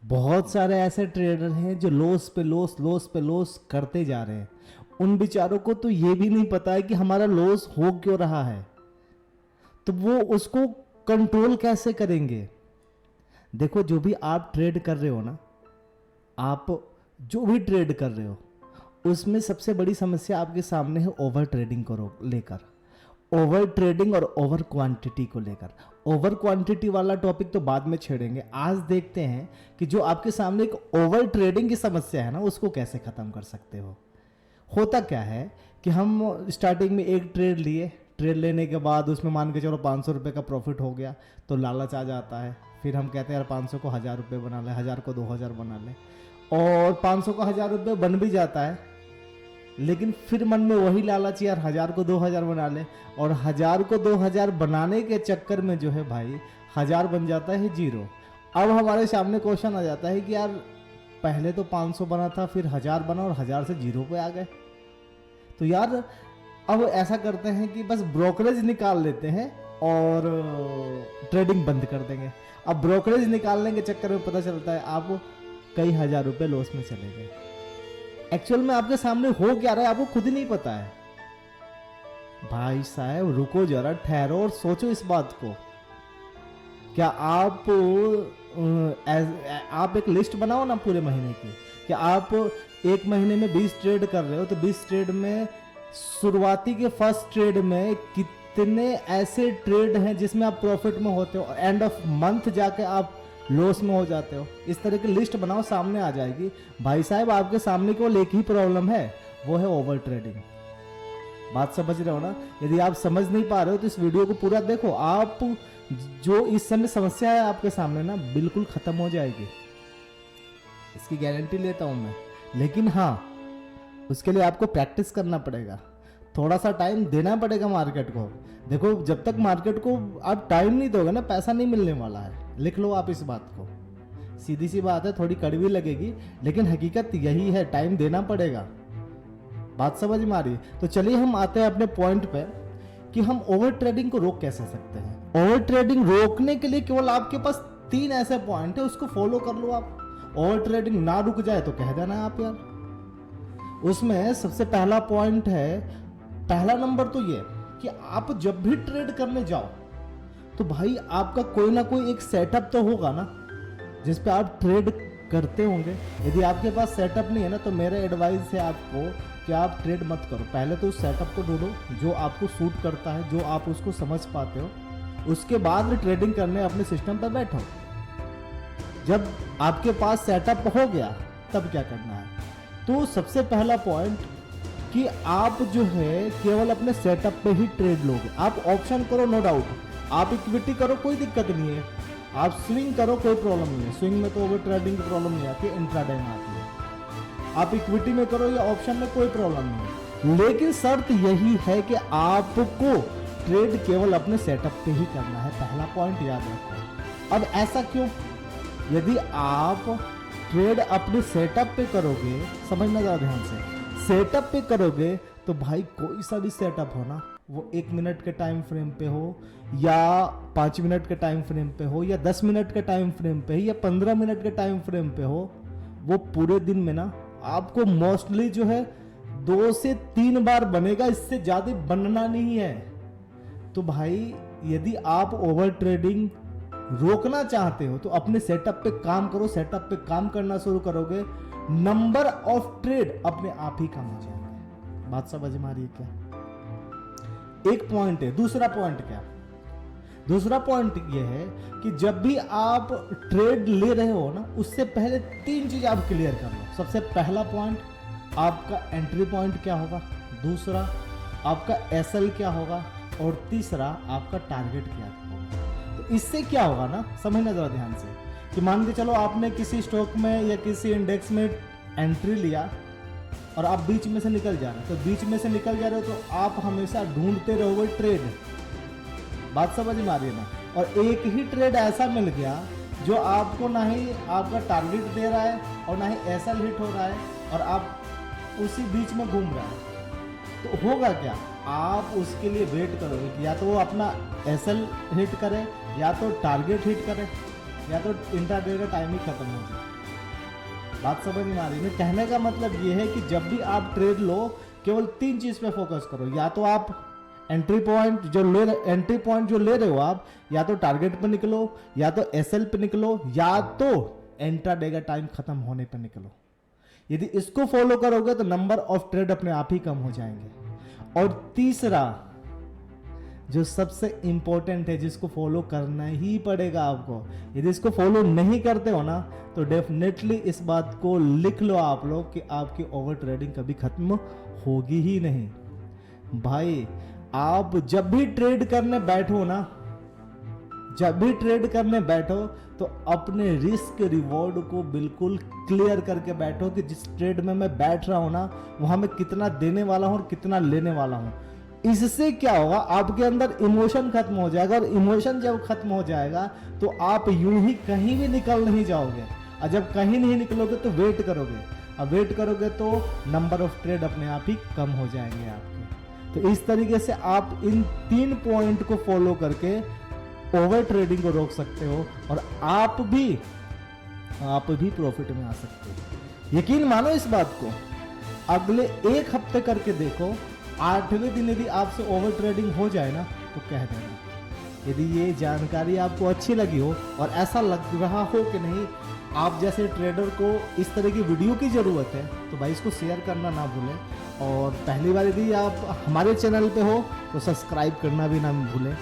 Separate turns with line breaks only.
बहुत सारे ऐसे ट्रेडर हैं जो लॉस पे लॉस, लॉस पे लॉस करते जा रहे हैं। उन बेचारों को तो ये भी नहीं पता है कि हमारा लॉस हो क्यों रहा है, तो वो उसको कंट्रोल कैसे करेंगे। देखो, जो भी आप ट्रेड कर रहे हो ना, आप जो भी ट्रेड कर रहे हो उसमें सबसे बड़ी समस्या आपके सामने है ओवर ट्रेडिंग को लेकर, ओवर ट्रेडिंग और ओवर क्वांटिटी को लेकर। ओवर क्वांटिटी वाला टॉपिक तो बाद में छेड़ेंगे। आज देखते हैं कि जो आपके सामने एक ओवर ट्रेडिंग की समस्या है ना, उसको कैसे ख़त्म कर सकते हो। होता क्या है कि हम स्टार्टिंग में एक ट्रेड लिए, ट्रेड लेने के बाद उसमें मान के चलो 500 रुपये का प्रॉफिट हो गया, तो लालच आ जाता है। फिर हम कहते हैं यार 500 को 1000 रुपये बना ले, 1000 को 2000 बना ले, और 500 को 1000 रुपये बन भी जाता है। लेकिन फिर मन में वही लालच, यार 1000 को 2000 बना ले, और 1000 को 2000 बनाने के चक्कर में जो है भाई 1000 बन जाता है 0। अब हमारे सामने क्वेश्चन आ जाता है कि यार पहले तो 500 बना था, फिर 1000 बना और 1000 से 0 पे आ गए। तो यार अब ऐसा करते हैं कि बस ब्रोकरेज निकाल लेते हैं और ट्रेडिंग बंद कर देंगे। अब ब्रोकरेज निकालने के चक्कर में पता चलता है आप कई 1000 रुपये लॉस में चले गए। एक्चुअल में आपके सामने हो क्या रहा है आपको खुद ही नहीं पता है। भाई साहब रुको जरा, ठहरो और सोचो इस बात को। क्या आप एक लिस्ट बनाओ ना पूरे महीने की, कि आप एक महीने में 20 ट्रेड कर रहे हो, तो 20 ट्रेड में शुरुआती के फर्स्ट ट्रेड में कितने ऐसे ट्रेड हैं जिसमें आप प्रॉफिट में होते हो, और एंड ऑफ मंथ जाके आप लॉस में हो जाते हो। इस तरह की लिस्ट बनाओ, सामने आ जाएगी। भाई साहब आपके सामने केवल एक ही प्रॉब्लम है, वो है ओवर ट्रेडिंग। बात समझ रहे हो ना। यदि आप समझ नहीं पा रहे हो तो इस वीडियो को पूरा देखो। आप जो इस समय समस्या है आपके सामने ना, बिल्कुल खत्म हो जाएगी, इसकी गारंटी लेता हूं मैं। लेकिन हाँ, उसके लिए आपको प्रैक्टिस करना पड़ेगा, थोड़ा सा टाइम देना पड़ेगा मार्केट को। देखो, जब तक मार्केट को आप टाइम नहीं दोगे ना, पैसा नहीं मिलने वाला है। लिख लो आप इस बात को। सीधी सी बात है, थोड़ी कड़वी लगेगी, लेकिन हकीकत यही है, टाइम देना पड़ेगा। बात समझ में आ रही है। तो चलिए हम आते हैं अपने पॉइंट पे कि हम ओवर ट्रेडिंग को रोक कैसे सकते हैं। ओवर ट्रेडिंग रोकने के लिए केवल आपके पास 3 ऐसे पॉइंट है, उसको फॉलो कर लो आप। ओवर ट्रेडिंग ना रुक जाए तो कह देना आप यार। उसमें सबसे पहला पॉइंट है, पहला नंबर तो ये कि आप जब भी ट्रेड करने जाओ तो भाई आपका कोई ना कोई एक सेटअप तो होगा ना जिस पे आप ट्रेड करते होंगे। यदि आपके पास सेटअप नहीं है ना, तो मेरा एडवाइस है आपको कि आप ट्रेड मत करो। पहले तो उस सेटअप को ढूंढो जो आपको सूट करता है, जो आप उसको समझ पाते हो, उसके बाद ट्रेडिंग करने अपने सिस्टम पर बैठो। जब आपके पास सेटअप हो गया तब क्या करना है, तो सबसे पहला पॉइंट कि आप जो है केवल अपने सेटअप पे ही ट्रेड लोगे। आप ऑप्शन करो, नो डाउट, आप इक्विटी करो, कोई दिक्कत नहीं है, आप स्विंग करो, कोई प्रॉब्लम नहीं है। स्विंग में तो ओवर ट्रेडिंग की प्रॉब्लम नहीं आती, इंट्राडे में आती है। आप इक्विटी में करो या ऑप्शन में, कोई प्रॉब्लम नहीं है। लेकिन शर्त यही है कि आपको ट्रेड केवल अपने सेटअप पे ही करना है। पहला पॉइंट याद रखो। अब ऐसा क्यों? यदि आप ट्रेड अपने सेटअप पे करोगे, समझना जरा ध्यान से, सेटअप पे करोगे तो भाई कोई सा भी सेटअप हो ना, वो 1 मिनट के टाइम फ्रेम पे हो या 5 मिनट के टाइम फ्रेम पे हो या 10 मिनट के टाइम फ्रेम पे या 15 मिनट के टाइम फ्रेम पे हो, वो पूरे दिन में ना आपको मोस्टली जो है 2 से 3 बार बनेगा, इससे ज्यादा बनना नहीं है। तो भाई यदि आप ओवर ट्रेडिंग रोकना चाहते हो तो अपने सेटअप पे काम करो। सेटअप पे काम करना शुरू करोगे, नंबर ऑफ ट्रेड अपने आप ही कम हो जाएंगे। बात समझ में आ रही है क्या? एक पॉइंट है। दूसरा पॉइंट क्या? दूसरा पॉइंट यह है कि जब भी आप ट्रेड ले रहे हो ना, उससे पहले 3 चीज आप क्लियर कर लो। सबसे पहला पॉइंट, आपका एंट्री पॉइंट क्या होगा, दूसरा आपका एसएल क्या होगा, और तीसरा आपका टारगेट क्या होगा। तो इससे क्या होगा ना, समझना जरा ध्यान से, कि मान के चलो आपने किसी स्टॉक में या किसी इंडेक्स में एंट्री लिया और आप बीच में से निकल जा रहे हो, तो बीच में से निकल जा रहे हो तो आप हमेशा ढूंढते रहोगे ट्रेड। बात समझ में आ रही है ना। और एक ही ट्रेड ऐसा मिल गया जो आपको ना ही आपका टारगेट दे रहा है और ना ही एसएल हिट हो रहा है, और आप उसी बीच में घूम रहे हैं, तो होगा क्या? आप उसके लिए वेट करोगे कि या तो वो अपना एसएल हिट करे या तो टारगेट हिट करे। या तो इंट्राडे का टाइम ही खत्म हो जाए। बात समझ में आ रही है? कहने का मतलब ये है कि जब भी आप ट्रेड लो केवल 3 चीज पे फोकस करो। या तो आप एंट्री पॉइंट जो ले रहे हो आप, या तो टारगेट पे निकलो, या तो एसएल पे निकलो, या तो इंट्राडे का टाइम खत्म होने पे निकलो। यदि इसको फॉलो करोगे तो नंबर ऑफ ट्रेड अपने आप ही कम हो जाएंगे। और तीसरा जो सबसे इंपॉर्टेंट है, जिसको फॉलो करना ही पड़ेगा आपको, यदि इसको फॉलो नहीं करते हो ना तो डेफिनेटली इस बात को लिख लो आप लोग कि आपकी ओवर ट्रेडिंग कभी खत्म होगी ही नहीं। भाई आप जब भी ट्रेड करने बैठो ना, जब भी ट्रेड करने बैठो तो अपने रिस्क रिवॉर्ड को बिल्कुल क्लियर करके बैठो कि जिस ट्रेड में मैं बैठ रहा हूं ना वहां मैं कितना देने वाला हूं और कितना लेने वाला हूं। इससे क्या होगा, आपके अंदर इमोशन खत्म हो जाएगा, और इमोशन जब खत्म हो जाएगा तो आप यूं ही कहीं भी निकल नहीं जाओगे। और जब कहीं नहीं निकलोगे तो वेट करोगे, और वेट करोगे तो नंबर ऑफ ट्रेड अपने आप ही कम हो जाएंगे आपके। तो इस तरीके से आप इन 3 पॉइंट को फॉलो करके ओवर ट्रेडिंग को रोक सकते हो, और आप भी प्रॉफिट में आ सकते हो। यकीन मानो इस बात को, अगले 1 हफ्ते करके देखो, 8वें दिन यदि आपसे ओवर ट्रेडिंग हो जाए ना तो कह देना। यदि ये जानकारी आपको अच्छी लगी हो और ऐसा लग रहा हो कि नहीं आप जैसे ट्रेडर को इस तरह की वीडियो की ज़रूरत है, तो भाई इसको शेयर करना ना भूलें। और पहली बार यदि आप हमारे चैनल पे हो तो सब्सक्राइब करना भी ना भूलें।